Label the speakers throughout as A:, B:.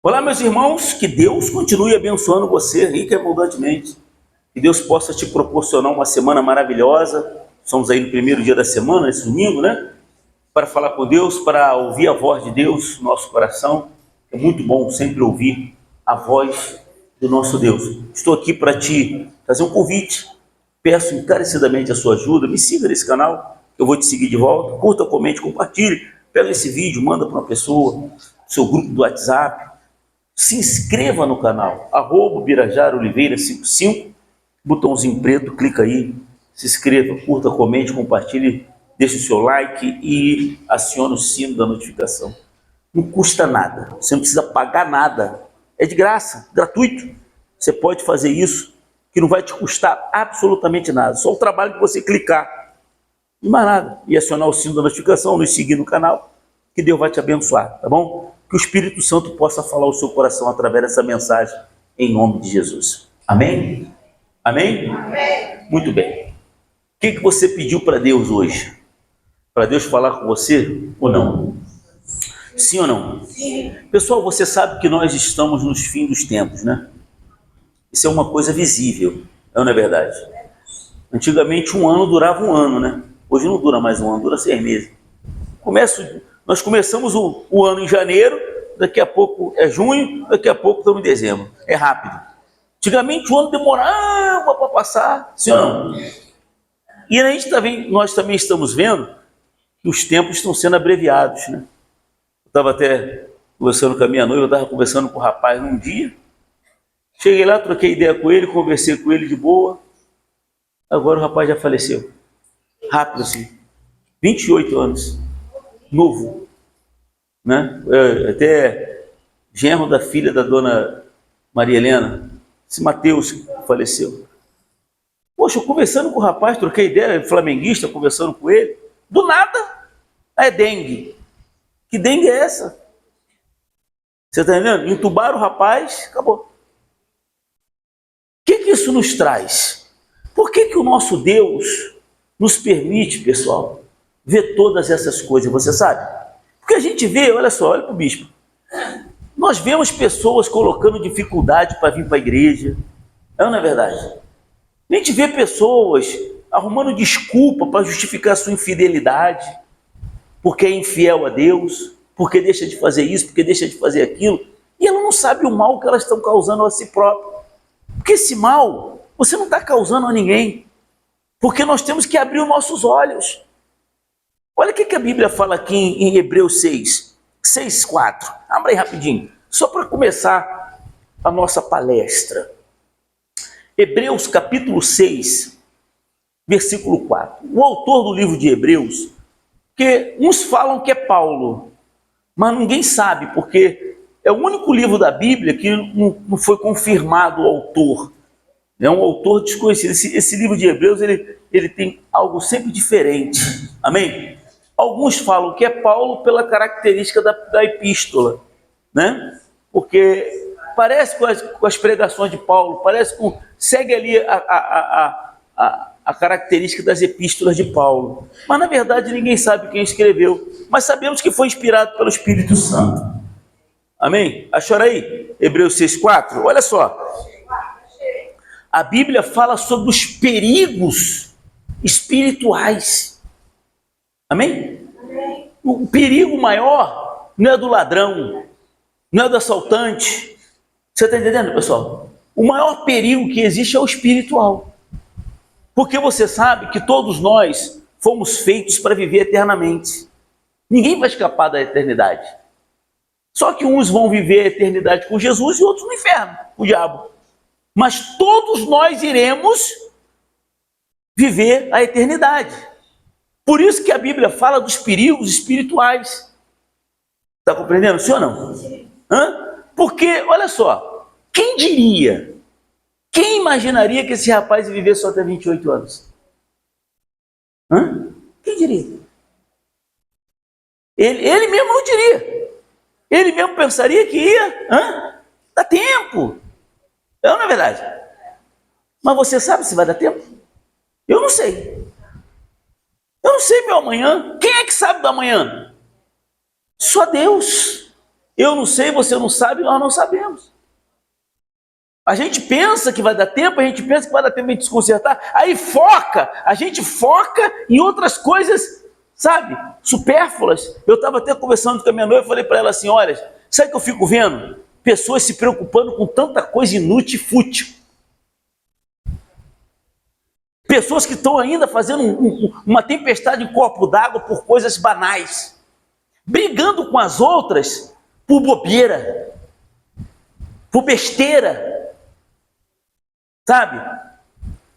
A: Olá, meus irmãos, que Deus continue abençoando você rica e abundantemente. Que Deus possa te proporcionar uma semana maravilhosa. Estamos aí no primeiro dia da semana, esse domingo, né? Para falar com Deus, para ouvir a voz de Deus no nosso coração. É muito bom sempre ouvir a voz do nosso Deus. Estou aqui para te fazer um convite. Peço encarecidamente a sua ajuda. Me siga nesse canal, eu vou te seguir de volta. Curta, comente, compartilhe. Pega esse vídeo, manda para uma pessoa, seu grupo do WhatsApp. Se inscreva no canal, @BirajarOliveira55, botãozinho preto, clica aí, se inscreva, curta, comente, compartilhe, deixe o seu like e acione o sino da notificação. Não custa nada, você não precisa pagar nada, é de graça, gratuito. Você pode fazer isso, que não vai te custar absolutamente nada, só o trabalho de você clicar, e mais nada, e acionar o sino da notificação, nos seguir no canal, que Deus vai te abençoar, tá bom? Que o Espírito Santo possa falar ao seu coração através dessa mensagem, em nome de Jesus. Amém? Amém? Amém. Muito bem. O que você pediu para Deus hoje? Para Deus falar com você ou não? Sim ou não? Sim. Pessoal, você sabe que nós estamos nos fins dos tempos, né? Isso é uma coisa visível, não é verdade? Antigamente um ano durava um ano, né? Hoje não dura mais um ano, dura 6 meses. Nós começamos o ano em janeiro, daqui a pouco é junho, daqui a pouco estamos em dezembro. É rápido. Antigamente o ano demorava para passar, sim ou não? E nós também estamos vendo que os tempos estão sendo abreviados, né? Eu estava até conversando com a minha noiva, eu estava conversando com o rapaz num dia. Cheguei lá, troquei ideia com ele, conversei com ele de boa. Agora o rapaz já faleceu. Rápido assim. 28 anos. Novo, né? Até genro da filha da dona Maria Helena, esse Mateus que faleceu. Poxa, eu conversando com o rapaz, troquei ideia, flamenguista, conversando com ele, do nada, é dengue. Que dengue é essa? Você está entendendo? Entubaram o rapaz, acabou. O que isso nos traz? Por que o nosso Deus nos permite, pessoal, ver todas essas coisas, você sabe? Porque a gente vê, olha só, olha para o bispo. Nós vemos pessoas colocando dificuldade para vir para a igreja. Não é verdade? A gente vê pessoas arrumando desculpa para justificar a sua infidelidade, porque é infiel a Deus, porque deixa de fazer isso, porque deixa de fazer aquilo. E ela não sabe o mal que elas estão causando a si próprias. Porque esse mal você não está causando a ninguém. Porque nós temos que abrir os nossos olhos. Olha o que a Bíblia fala aqui em Hebreus 6:4. Abra aí rapidinho, só para começar a nossa palestra. Hebreus capítulo 6, versículo 4. O autor do livro de Hebreus, que uns falam que é Paulo, mas ninguém sabe, porque é o único livro da Bíblia que não foi confirmado o autor. É um autor desconhecido. Esse livro de Hebreus, ele tem algo sempre diferente. Amém? Alguns falam que é Paulo pela característica da epístola, né? Porque parece com as pregações de Paulo, segue ali a característica das epístolas de Paulo. Mas na verdade ninguém sabe quem escreveu, mas sabemos que foi inspirado pelo Espírito Santo. Amém? Acharam aí? Hebreus 6:4? Olha só. A Bíblia fala sobre os perigos espirituais. Amém? Amém? O perigo maior não é do ladrão, não é do assaltante. Você está entendendo, pessoal? O maior perigo que existe é o espiritual. Porque você sabe que todos nós fomos feitos para viver eternamente. Ninguém vai escapar da eternidade. Só que uns vão viver a eternidade com Jesus e outros no inferno, com o diabo. Mas todos nós iremos viver a eternidade. Por isso que a Bíblia fala dos perigos espirituais. Está compreendendo, sim ou não? Porque, olha só, quem diria, quem imaginaria que esse rapaz ia viver só até 28 anos? Quem diria? Ele mesmo não diria. Ele mesmo pensaria que ia, dá tempo. Não é verdade? Mas você sabe se vai dar tempo? Eu não sei. Eu não sei meu amanhã. Quem é que sabe do amanhã? Só Deus. Eu não sei, você não sabe, nós não sabemos. A gente pensa que vai dar tempo, a gente pensa que vai dar tempo de a gente se consertar, aí a gente foca em outras coisas, sabe, supérfluas. Eu estava até conversando com a minha noiva, falei para ela assim, olha, sabe o que eu fico vendo? Pessoas se preocupando com tanta coisa inútil e fútil. Pessoas que estão ainda fazendo uma tempestade em copo d'água por coisas banais. Brigando com as outras por bobeira, por besteira. Sabe?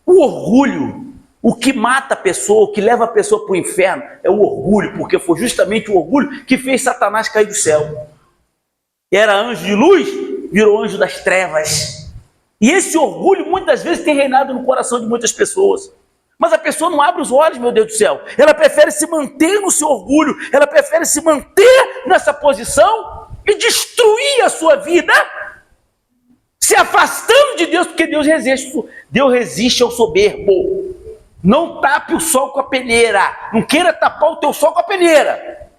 A: O orgulho, o que mata a pessoa, o que leva a pessoa para o inferno, é o orgulho, porque foi justamente o orgulho que fez Satanás cair do céu. Era anjo de luz, virou anjo das trevas. E esse orgulho muitas vezes tem reinado no coração de muitas pessoas. Mas a pessoa não abre os olhos, meu Deus do céu. Ela prefere se manter no seu orgulho, ela prefere se manter nessa posição e destruir a sua vida, se afastando de Deus, porque Deus resiste ao soberbo. Não tape o sol com a peneira. Não queira tapar o teu sol com a peneira.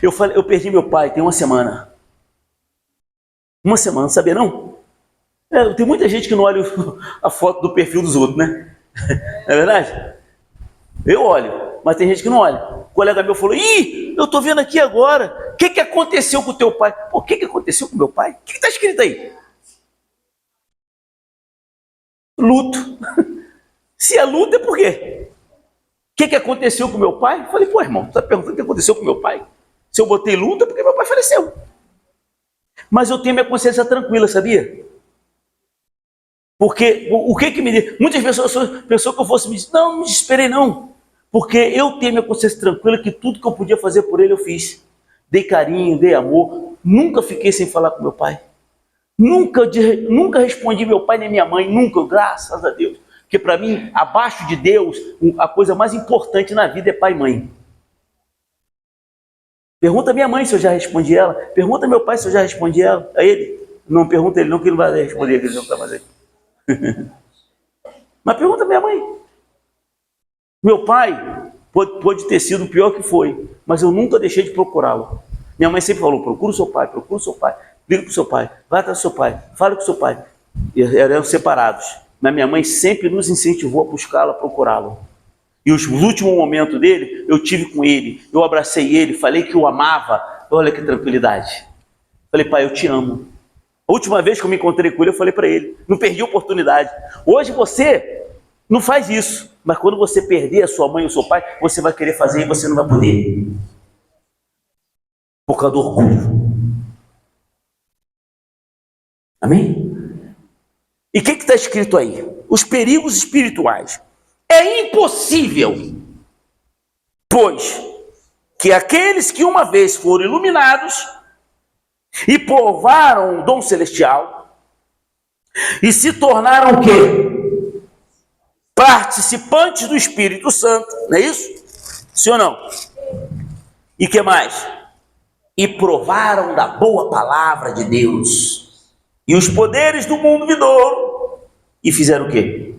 A: Eu perdi meu pai tem uma semana. Uma semana, não sabia não? Tem muita gente que não olha a foto do perfil dos outros, né? Não é verdade? Eu olho, mas tem gente que não olha. O colega meu falou, eu tô vendo aqui agora, o que aconteceu com o teu pai? Pô, o que aconteceu com o meu pai? O que está escrito aí? Luto. Se é luto, é por quê? O que aconteceu com o meu pai? Eu falei, pô, irmão, você está perguntando o que aconteceu com o meu pai? Se eu botei luto, é porque meu pai faleceu. Mas eu tenho minha consciência tranquila, sabia? Porque o que me diz? Muitas pessoas pensou que eu fosse me dizer, não me desesperei não. Porque eu tenho minha consciência tranquila que tudo que eu podia fazer por ele eu fiz. Dei carinho, dei amor, nunca fiquei sem falar com meu pai. Nunca respondi meu pai nem minha mãe, nunca, graças a Deus. Porque para mim, abaixo de Deus, a coisa mais importante na vida é pai e mãe. Pergunta minha mãe se eu já respondi ela. Pergunta meu pai se eu já respondi ela. A ele. Não pergunta ele não, que ele não vai responder, que ele não está mais aí. Mas pergunta minha mãe. Meu pai pode ter sido o pior que foi, mas eu nunca deixei de procurá-lo. Minha mãe sempre falou, procura o seu pai, liga para o seu pai, vai atrás do seu pai, fala com o seu pai. E eram separados, mas minha mãe sempre nos incentivou a buscá-lo, a procurá-lo. E os últimos momentos dele, eu tive com ele, eu abracei ele, falei que o amava. Olha que tranquilidade. Falei, pai, eu te amo. A última vez que eu me encontrei com ele, eu falei para ele, não perdi a oportunidade. Hoje você não faz isso, mas quando você perder a sua mãe ou seu pai, você vai querer fazer e você não vai poder. Por causa do orgulho. Amém? E o que está escrito aí? Os perigos espirituais. É impossível, pois, que aqueles que uma vez foram iluminados e provaram o dom celestial e se tornaram o quê? Participantes do Espírito Santo, não é isso? Sim ou não? E que mais? E provaram da boa palavra de Deus e os poderes do mundo vindouro e fizeram o quê?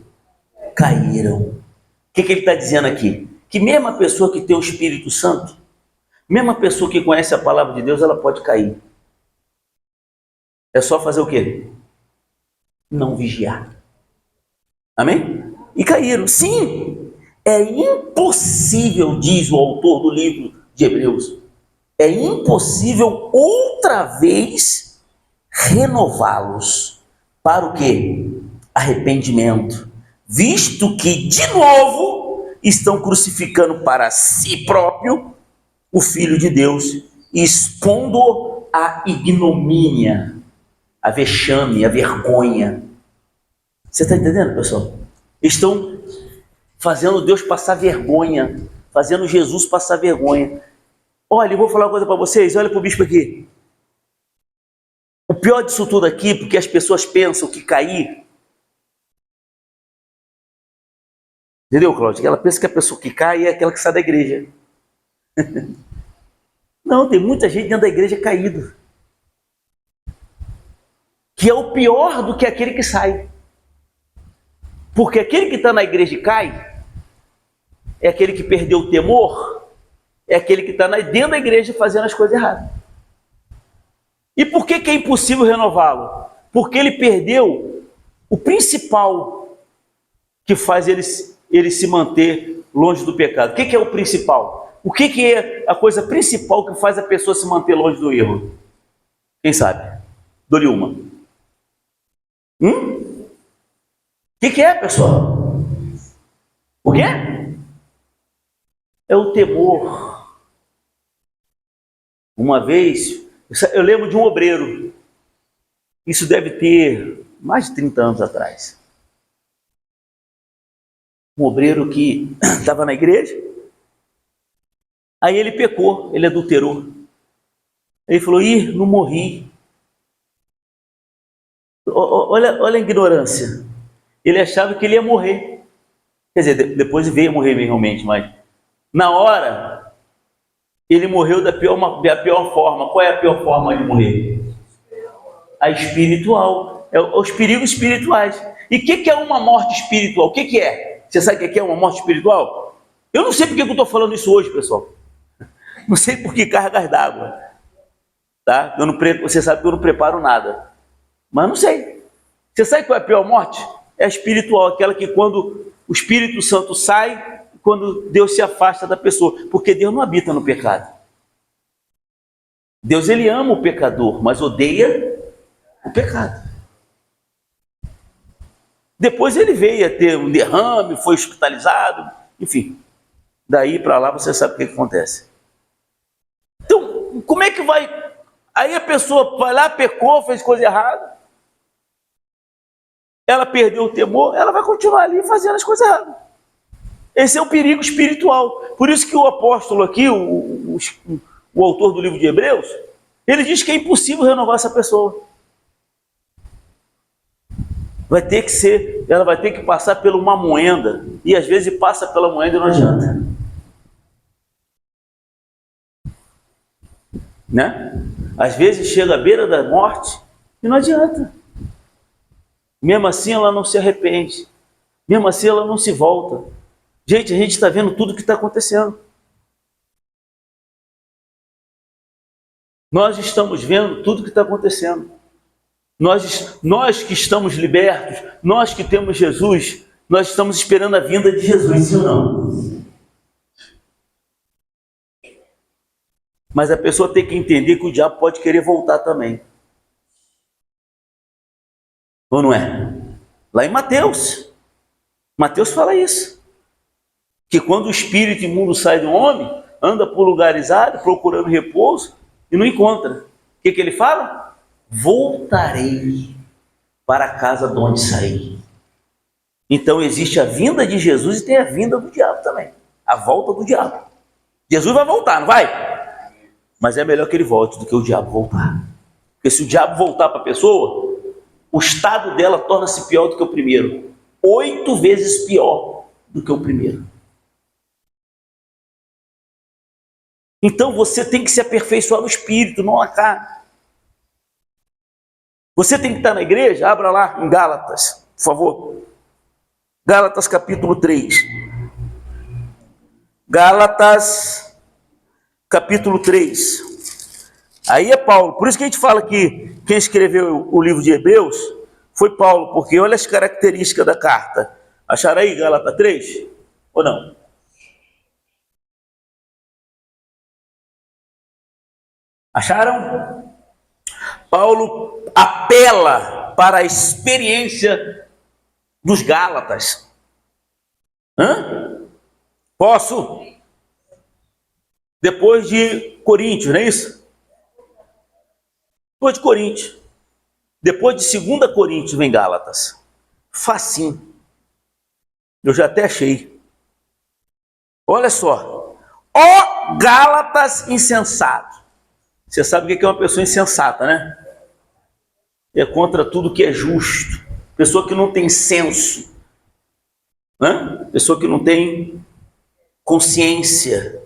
A: Caíram. O que ele está dizendo aqui? Que mesmo a pessoa que tem o Espírito Santo, mesmo a pessoa que conhece a palavra de Deus, ela pode cair. É só fazer o quê? Não vigiar. Amém? E caíram. Sim, é impossível, diz o autor do livro de Hebreus, é impossível outra vez renová-los. Para o quê? Arrependimento. Visto que, de novo, estão crucificando para si próprio o Filho de Deus, expondo a ignomínia, a vexame, a vergonha. Você está entendendo, pessoal? Estão fazendo Deus passar vergonha, fazendo Jesus passar vergonha. Olha, eu vou falar uma coisa para vocês, olha para o bispo aqui. O pior disso tudo aqui, porque as pessoas pensam que cair... Entendeu, Cláudio? Ela pensa que a pessoa que cai é aquela que sai da igreja. Não, tem muita gente dentro da igreja caído. Que é o pior do que aquele que sai. Porque aquele que está na igreja e cai, é aquele que perdeu o temor, é aquele que está dentro da igreja fazendo as coisas erradas. E por que é impossível renová-lo? Porque ele perdeu o principal que faz ele se manter longe do pecado. O que é o principal? O que é a coisa principal que faz a pessoa se manter longe do erro? Quem sabe? Dou-lhe uma. O que é, pessoal? O quê? É o temor. Uma vez, eu lembro de um obreiro. Isso deve ter mais de 30 anos atrás. Um obreiro que estava na igreja. Aí ele pecou, ele adulterou. Ele falou, não morri. Olha a ignorância. Ele achava que ele ia morrer. Quer dizer, depois veio a morrer realmente, mas na hora, ele morreu da pior forma. Qual é a pior forma de morrer? A espiritual. É os perigos espirituais. E o que é uma morte espiritual? O que é? Você sabe o que é uma morte espiritual? Eu não sei porque eu estou falando isso hoje, pessoal. Não sei por que cargas d'água. Tá? Você sabe que eu não preparo nada. Mas não sei. Você sabe qual é a pior morte? É a espiritual, aquela que quando o Espírito Santo sai, quando Deus se afasta da pessoa. Porque Deus não habita no pecado. Deus, ele ama o pecador, mas odeia o pecado. Depois ele veio a ter um derrame, foi hospitalizado, enfim. Daí para lá você sabe o que acontece. Então, como é que vai? Aí a pessoa vai lá, pecou, fez coisa errada. Ela perdeu o temor, ela vai continuar ali fazendo as coisas erradas. Esse é o perigo espiritual. Por isso que o apóstolo aqui, o autor do livro de Hebreus, ele diz que é impossível renovar essa pessoa. Ela vai ter que passar por uma moenda, e às vezes passa pela moenda e não adianta. Né? Às vezes chega à beira da morte e não adianta. Mesmo assim ela não se arrepende. Mesmo assim ela não se volta. Gente, a gente está vendo tudo o que está acontecendo. Nós estamos vendo tudo o que está acontecendo. Nós que estamos libertos, nós que temos Jesus, nós estamos esperando a vinda de Jesus, sim ou não? Mas a pessoa tem que entender que o diabo pode querer voltar também. Ou não é? Lá em Mateus fala isso. Que quando o espírito imundo sai do homem, anda por lugares áridos, procurando repouso, e não encontra. O que ele fala? Voltarei para a casa de onde saí. Então existe a vinda de Jesus e tem a vinda do diabo também. A volta do diabo. Jesus vai voltar, não vai? Mas é melhor que ele volte do que o diabo voltar. Porque se o diabo voltar para a pessoa, o estado dela torna-se pior do que o primeiro. 8 vezes pior do que o primeiro. Então você tem que se aperfeiçoar no espírito, não na carne. Você tem que estar na igreja, abra lá em Gálatas, por favor. Gálatas capítulo 3. Gálatas capítulo 3. Aí é Paulo, por isso que a gente fala que quem escreveu o livro de Hebreus foi Paulo, porque olha as características da carta. Acharam aí Gálatas 3? Ou não? Acharam? Paulo apela para a experiência dos Gálatas. Posso? Depois de Coríntios, não é isso? Depois de Coríntios. Depois de 2 Coríntios vem Gálatas. Facinho. Eu já até achei. Olha só. Ó Gálatas insensato. Você sabe o que é uma pessoa insensata, né? É contra tudo que é justo. Pessoa que não tem senso. Né? Pessoa que não tem consciência.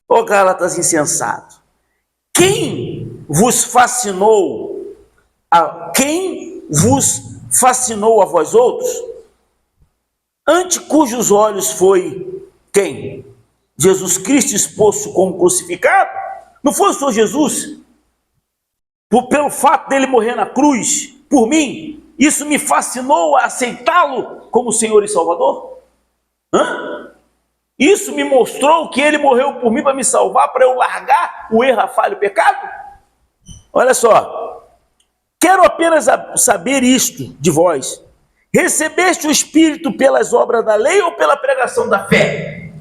A: Ó Gálatas insensato. Quem vos fascinou a vós outros? Ante cujos olhos foi quem? Jesus Cristo exposto como crucificado, não foi o Senhor Jesus, pelo fato dele morrer na cruz por mim, isso me fascinou a aceitá-lo como Senhor e Salvador? Isso me mostrou que ele morreu por mim para me salvar, para eu largar o erro, a falha e o pecado? Olha só, quero apenas saber isto de vós: recebeste o Espírito pelas obras da lei ou pela pregação da fé?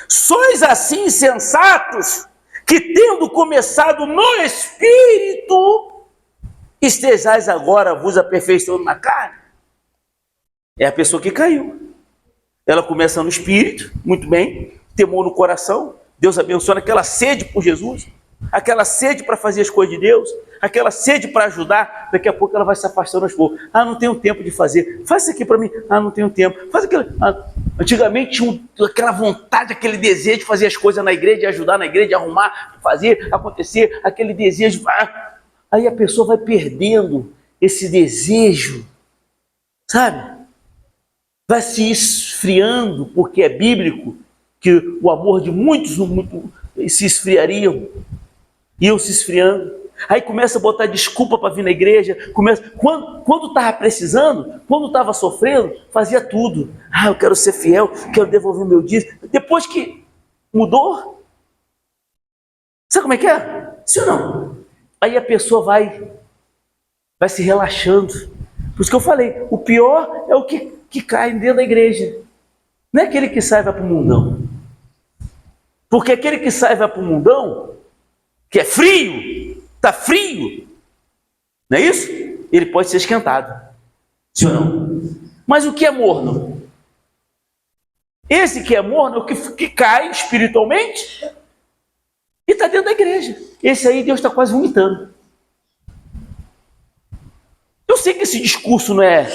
A: Sois assim insensatos, que tendo começado no Espírito, estejais agora vos aperfeiçoando na carne. É a pessoa que caiu. Ela começa no Espírito, muito bem, temor no coração, Deus abençoa aquela sede por Jesus, aquela sede para fazer as coisas de Deus, aquela sede para ajudar. Daqui a pouco ela vai se afastando aos poucos. Não tenho tempo de fazer. Faz isso aqui para mim. Não tenho tempo. Faz aquilo. Antigamente tinha aquela vontade, aquele desejo de fazer as coisas na igreja, de ajudar na igreja, de arrumar, de fazer acontecer, aquele desejo. Aí a pessoa vai perdendo esse desejo, sabe? Vai se esfriando, porque é bíblico que o amor de muitos se esfriariam, iam se esfriando. Aí começa a botar desculpa para vir na igreja, quando estava precisando, quando estava sofrendo, fazia tudo. Eu quero ser fiel, quero devolver meu dízimo. Depois que mudou, sabe como é que é? Sim ou não? Aí a pessoa vai se relaxando. Por isso que eu falei, o pior é o que cai dentro da igreja. Não é aquele que sai e vai para o mundão. Porque aquele que sai e vai para o mundão, que é frio, está frio, não é isso? Ele pode ser esquentado, sim ou não? Mas o que é morno? Esse que é morno é o que cai espiritualmente e está dentro da igreja. Esse aí Deus está quase vomitando. Eu sei que esse discurso não é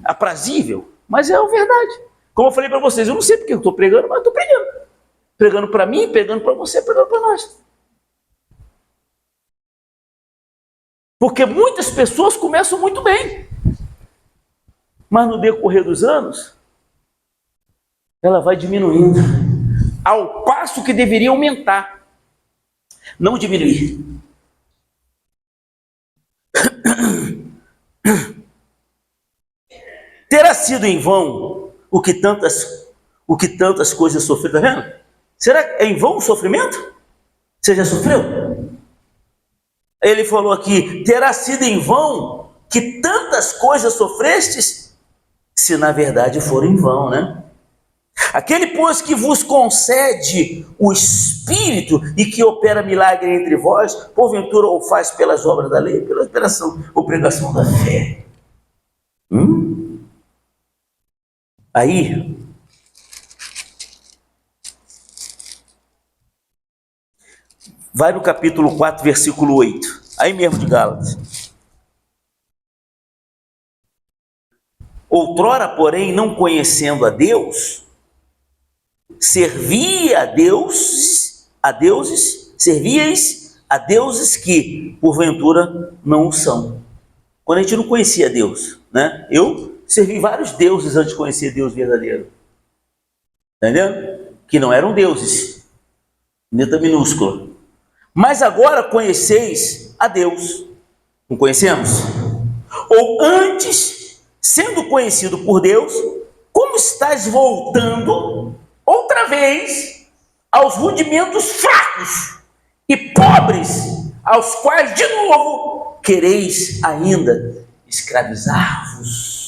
A: aprazível, mas é a verdade. Como eu falei para vocês, eu não sei porque eu estou pregando, mas estou pregando. Pregando para mim, pregando para você, pregando para nós. Porque muitas pessoas começam muito bem, mas no decorrer dos anos, ela vai diminuindo, ao passo que deveria aumentar, não diminuir. Terá sido em vão o que tantas coisas sofreram, está vendo? Será que é em vão o sofrimento? Você já sofreu? Ele falou aqui, terá sido em vão que tantas coisas sofrestes, se na verdade for em vão, né? Aquele, pois, que vos concede o Espírito e que opera milagre entre vós, porventura ou faz pelas obras da lei, pela operação ou pregação da fé. Aí, vai no capítulo 4, versículo 8, aí mesmo de Gálatas. Outrora, porém, não conhecendo a Deus, servia a deuses, servíeis a deuses que, porventura, não o são. Quando a gente não conhecia Deus, né? Eu servi vários deuses antes de conhecer Deus verdadeiro. Entendeu? Que não eram deuses, letra minúscula. Mas agora conheceis a Deus. Não conhecemos? Ou antes, sendo conhecido por Deus, como estás voltando outra vez aos rudimentos fracos e pobres, aos quais de novo quereis ainda escravizar-vos?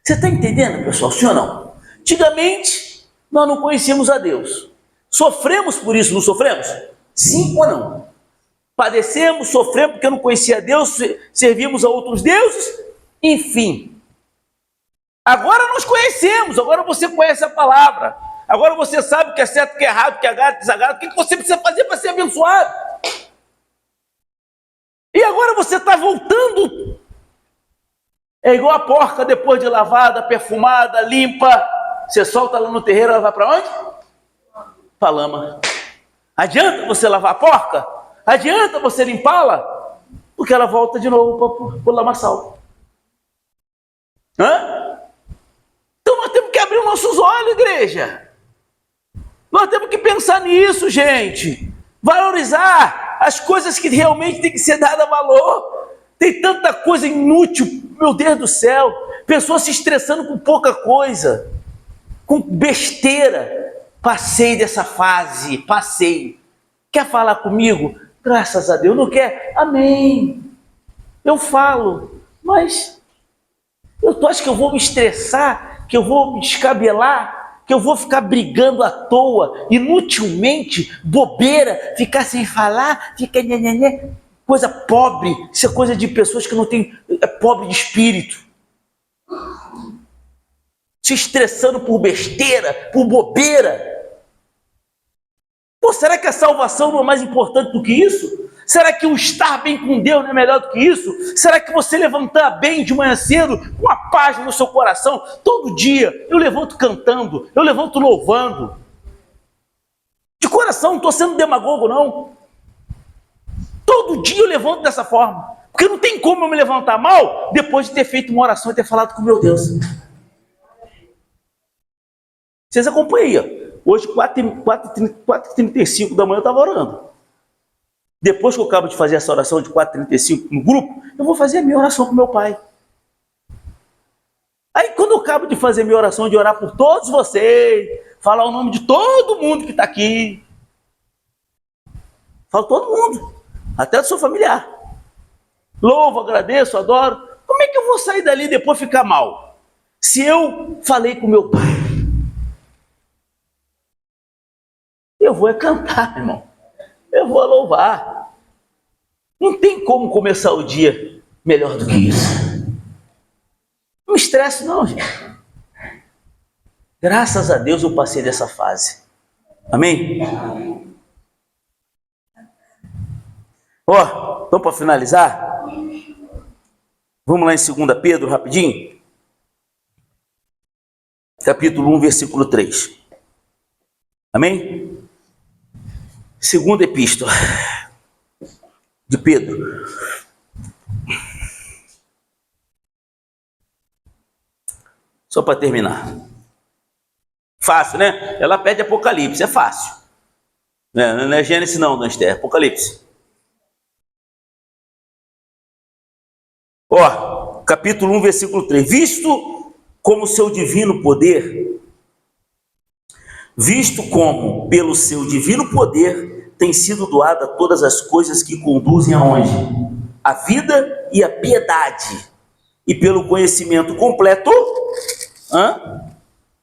A: Você está entendendo, pessoal? Sim ou não? Antigamente, nós não conhecíamos a Deus. Sofremos por isso, não sofremos? Sim ou não? Padecemos, sofremos porque não conhecia a Deus, servíamos a outros deuses, enfim. Agora nós conhecemos, agora você conhece a palavra, agora você sabe o que é certo, o que é errado, o que é agrado, o que é desagrado, o que você precisa fazer para ser abençoado. E agora você está voltando. É igual a porca depois de lavada, perfumada, limpa. Você solta lá no terreiro, ela vai para onde? Para a lama. Adianta você lavar a porca? Adianta você limpá-la? Porque ela volta de novo para o lamaçal. Então nós temos que abrir o nossos olhos, igreja. Nós temos que pensar nisso, gente. Valorizar as coisas que realmente tem que ser dada valor. Tem tanta coisa inútil, meu Deus do céu. Pessoas se estressando com pouca coisa, com besteira. Passei dessa fase, passei. Quer falar comigo? Graças a Deus. Não quer? Amém. Eu falo, mas tu acha que eu vou me estressar, que eu vou me descabelar, que eu vou ficar brigando à toa, inutilmente, bobeira, ficar sem falar, fica nhenhenhé, coisa pobre, isso é coisa de pessoas que não tem, é pobre de espírito. Se estressando por besteira, por bobeira. Pô, será que a salvação não é mais importante do que isso? Será que o estar bem com Deus não é melhor do que isso? Será que você levantar bem de manhã cedo, com a paz no seu coração, todo dia, eu levanto cantando, eu levanto louvando. De coração, não estou sendo demagogo, não. Todo dia eu levanto dessa forma. Porque não tem como eu me levantar mal depois de ter feito uma oração e ter falado com meu Deus. Vocês acompanham aí, ó. Hoje, 4h35 da manhã, eu estava orando. Depois que eu acabo de fazer essa oração de 4h35 no grupo, eu vou fazer a minha oração com meu pai. Aí, quando eu acabo de fazer a minha oração, de orar por todos vocês, falar o nome de todo mundo que está aqui, falo todo mundo, até do seu familiar. Louvo, agradeço, adoro. Como é que eu vou sair dali e depois ficar mal? Se eu falei com meu pai, eu vou cantar, irmão. Eu vou louvar. Não tem como começar o dia melhor do que isso. Não me estresse não, gente. Graças a Deus eu passei dessa fase. Amém? Ó, então para finalizar, vamos lá em 2 Pedro, rapidinho. Capítulo 1, versículo 3. Amém? Segunda epístola de Pedro. Só para terminar. Fácil, né? Ela pede Apocalipse, é fácil. Não é Gênesis não, Esther, é Apocalipse. Ó, capítulo 1, versículo 3. Visto como seu divino poder, pelo seu divino poder, tem sido doada todas as coisas que conduzem aonde? A vida e a piedade, e pelo conhecimento completo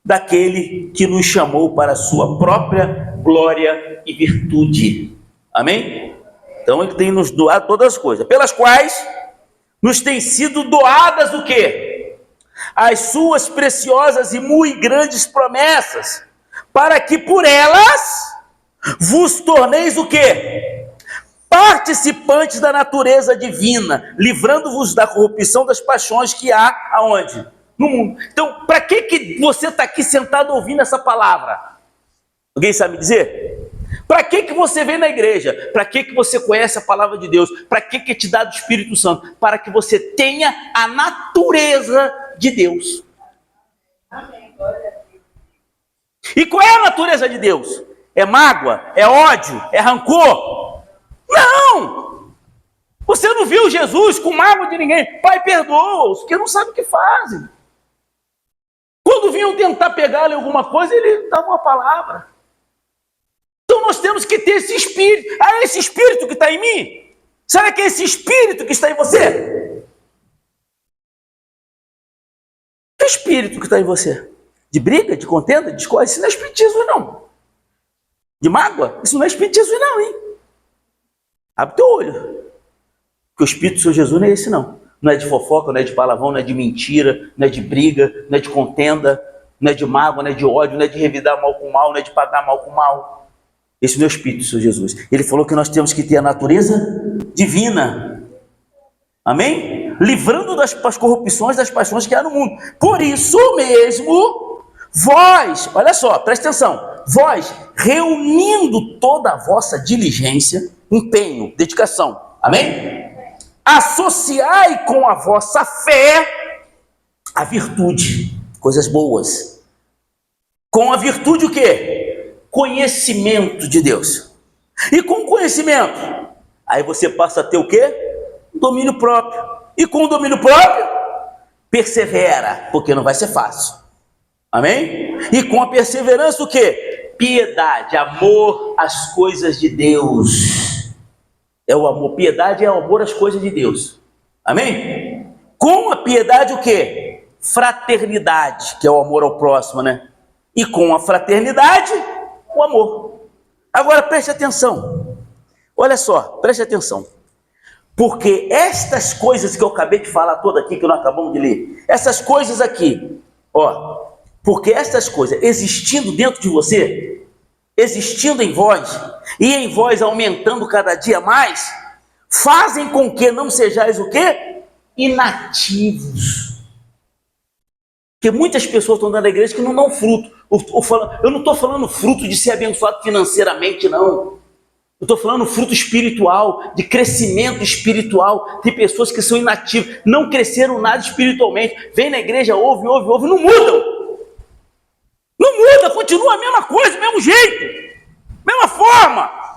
A: daquele que nos chamou para a sua própria glória e virtude. Amém? Então ele tem nos doado todas as coisas, pelas quais nos têm sido doadas o quê? As suas preciosas e muito grandes promessas, para que por elas vos torneis o quê? Participantes da natureza divina, livrando-vos da corrupção das paixões que há aonde? No mundo. Então, para que você está aqui sentado ouvindo essa palavra? Alguém sabe me dizer? Para que você vem na igreja? Para que você conhece a palavra de Deus? Para que é te dado o Espírito Santo? Para que você tenha a natureza de Deus. Amém. E qual é a natureza de Deus? É mágoa? É ódio? É rancor? Não! Você não viu Jesus com mágoa de ninguém. Pai, perdoa-os, porque não sabe o que fazem. Quando vinham tentar pegar-lhe alguma coisa, ele dava uma palavra. Então nós temos que ter esse espírito. Ah, esse espírito que está em mim? Será que é esse espírito que está em você? Que espírito que está em você? De briga, de contenda, de discórdia? Isso não é espiritismo, não. De mágoa? Isso não é espiritismo, não, hein? Abre teu olho. Porque o Espírito do Senhor Jesus não é esse, não. Não é de fofoca, não é de palavrão, não é de mentira, não é de briga, não é de contenda, não é de mágoa, não é de ódio, não é de revidar mal com mal, não é de pagar mal com mal. Esse não é o Espírito do Senhor Jesus. Ele falou que nós temos que ter a natureza divina. Amém? Livrando das corrupções, das paixões que há no mundo. Por isso mesmo, vós, olha só, presta atenção, vós, reunindo toda a vossa diligência, empenho, dedicação, amém? Associai com a vossa fé a virtude, coisas boas. Com a virtude o quê? Conhecimento de Deus. E com conhecimento, aí você passa a ter o quê? Domínio próprio. E com o domínio próprio, persevera, porque não vai ser fácil. Amém? E com a perseverança o quê? Piedade, amor às coisas de Deus. É o amor. Piedade é o amor às coisas de Deus. Amém? Com a piedade o quê? Fraternidade, que é o amor ao próximo, né? E com a fraternidade, o amor. Agora preste atenção. Olha só, preste atenção. Porque estas coisas que eu acabei de falar toda aqui, que nós acabamos de ler, essas coisas aqui, ó, porque estas coisas existindo dentro de você, existindo em vós, e em vós aumentando cada dia mais, fazem com que não sejais o quê? Inativos. Porque muitas pessoas estão dando na igreja que não dão fruto. Eu não estou falando fruto de ser abençoado financeiramente, não. Eu estou falando fruto espiritual, de crescimento espiritual. Tem pessoas que são inativas, não cresceram nada espiritualmente. Vem na igreja, ouve, não mudam. Não muda, continua a mesma coisa, mesmo jeito, mesma forma.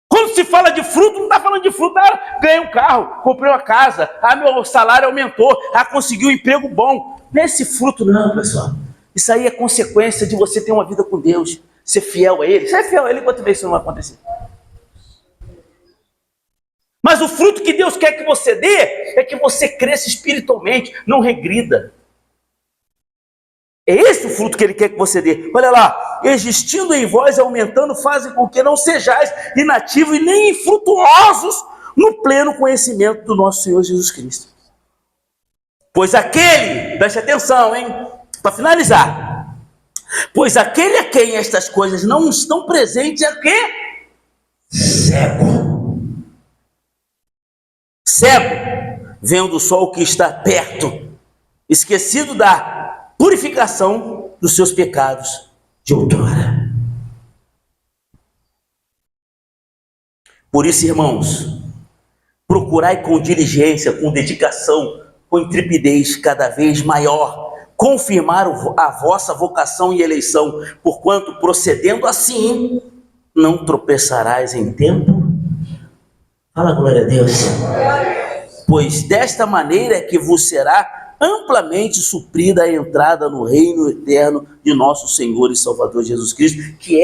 A: Quando se fala de fruto, não está falando de fruto. Ah, ganhei um carro, comprei uma casa, meu salário aumentou, consegui um emprego bom. Não é esse fruto não, pessoal. Isso aí é consequência de você ter uma vida com Deus, ser fiel a Ele. Você é fiel a Ele, quanto vezes isso não vai acontecer? Mas o fruto que Deus quer que você dê é que você cresça espiritualmente, não regrida. É esse o fruto que Ele quer que você dê. Olha lá, existindo em vós, aumentando, fazem com que não sejais inativos e nem infrutuosos no pleno conhecimento do nosso Senhor Jesus Cristo. Pois aquele, preste atenção, hein, para finalizar, pois aquele a quem estas coisas não estão presentes é o quê? Cego. Cego, vendo só o que está perto, esquecido da purificação dos seus pecados de outrora. Por isso, irmãos, procurai com diligência, com dedicação, com intrepidez cada vez maior, confirmar a vossa vocação e eleição, porquanto procedendo assim, não tropeçarás em tempo. Fala glória a Deus. Pois desta maneira é que vos será amplamente suprida a entrada no reino eterno de nosso Senhor e Salvador Jesus Cristo, que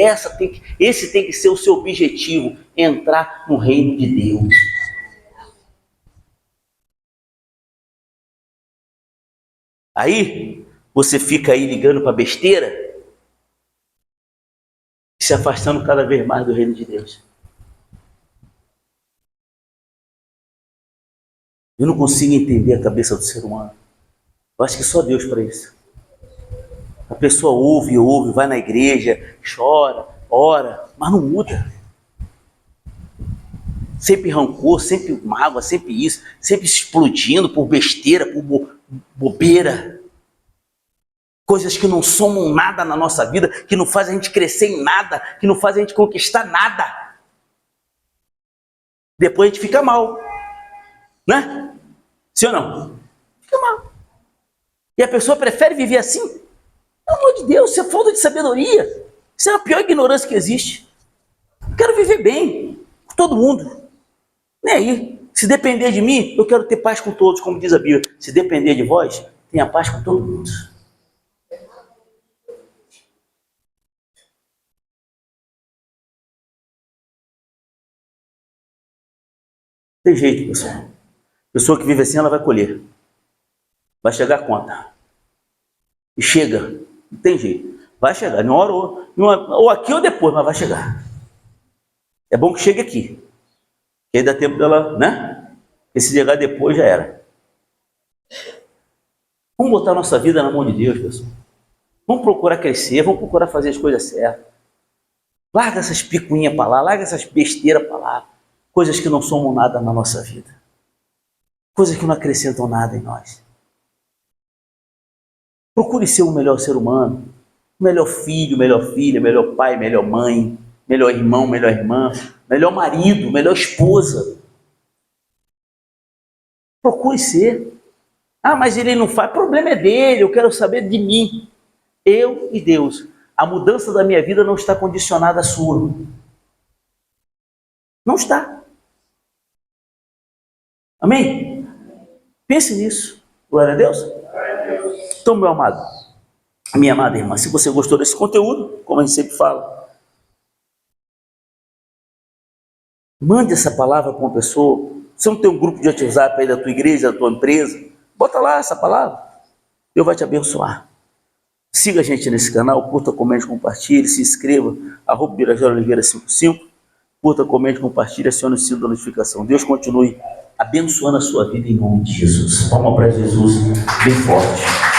A: esse tem que ser o seu objetivo, entrar no reino de Deus. Aí, você fica aí ligando para besteira, se afastando cada vez mais do reino de Deus. Eu não consigo entender a cabeça do ser humano. Eu acho que só Deus para isso. A pessoa ouve, vai na igreja, chora, ora, mas não muda. Sempre rancor, sempre mágoa, sempre isso, sempre explodindo por besteira, por bobeira. Coisas que não somam nada na nossa vida, que não fazem a gente crescer em nada, que não fazem a gente conquistar nada. Depois a gente fica mal, né? Sim ou não? Fica mal. E a pessoa prefere viver assim? Pelo amor de Deus, isso é falta de sabedoria. Isso é a pior ignorância que existe. Eu quero viver bem com todo mundo. Nem aí. Se depender de mim, eu quero ter paz com todos, como diz a Bíblia. Se depender de vós, tenha paz com todo mundo. Tem jeito, pessoal. Pessoa que vive assim, ela vai colher. Vai chegar a conta. E chega. Não tem jeito. Vai chegar. Uma hora ou aqui ou depois, mas vai chegar. É bom que chegue aqui. Que aí dá tempo dela, né? E se chegar depois, já era. Vamos botar nossa vida na mão de Deus, pessoal. Vamos procurar crescer, vamos procurar fazer as coisas certas. Larga essas picuinhas para lá, larga essas besteiras para lá. Coisas que não somam nada na nossa vida. Coisas que não acrescentam nada em nós. Procure ser o melhor ser humano, o melhor filho, melhor filha, melhor pai, melhor mãe, melhor irmão, melhor irmã, melhor marido, melhor esposa. Procure ser. Ah, mas ele não faz. O problema é dele, eu quero saber de mim. Eu e Deus. A mudança da minha vida não está condicionada à sua. Não está. Amém? Pense nisso. Glória a Deus. Então, meu amado, minha amada irmã, se você gostou desse conteúdo, como a gente sempre fala, mande essa palavra para uma pessoa. Você não tem um grupo de WhatsApp aí da tua igreja, da tua empresa? Bota lá essa palavra. Deus vai te abençoar. Siga a gente nesse canal, curta, comente, compartilhe, se inscreva, @birajaraoliveira55, curta, comente, compartilhe, acione o sino da notificação. Deus continue abençoando a sua vida em nome de Jesus. Palma para Jesus, bem forte.